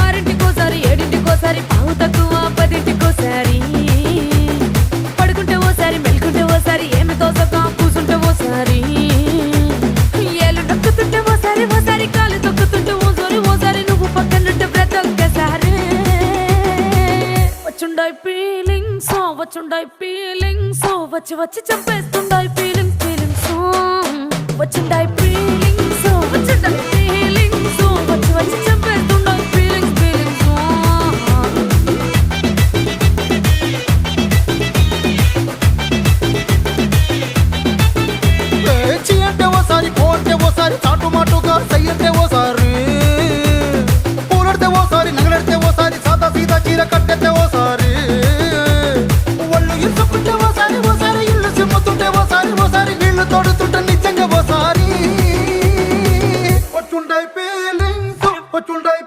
ఆరింటికోసారి ఏడింటికోసారి పావు తక్కువ పదింటికోసారి పడుకుంటే ఓసారి మెలుకుంటే ఓసారి ఏమి తోసక కూసుంటే ఓసారి ఏళ్ళు నొక్కుతుంటే ఓసారి ఓసారి కాలు తొక్కుతుంటే ఓసారి నువ్వు పక్కనుంటే బ్రతొక్కసారి వచ్చుండాయి ఫీలింగ్స్ వచ్చి వచ్చి చంపేస్తుండాయి ఫీలింగ్స్ వచ్చిండాయి ఫీలింగ్స్ వచ్చుండాయి ఫీలింగ్స్ వచ్చి వచ్చి చంపేస్తుండాయి ఫీలింగ్స్ చీ అంటే ఓసారి కో అంటే ఓసారి చాటు మాటుగా సై అంటే ఓసారి పూలడితే ఓసారి నగలడితే ఓసారి సాదా సీదా చీర కట్టెతే ఓసారి ఒళ్ళు ఇసుకుంటే ఓసారి ఇల్లు సిమ్ముతుంటే ఓసారి నీళ్లు తోడుతుంటే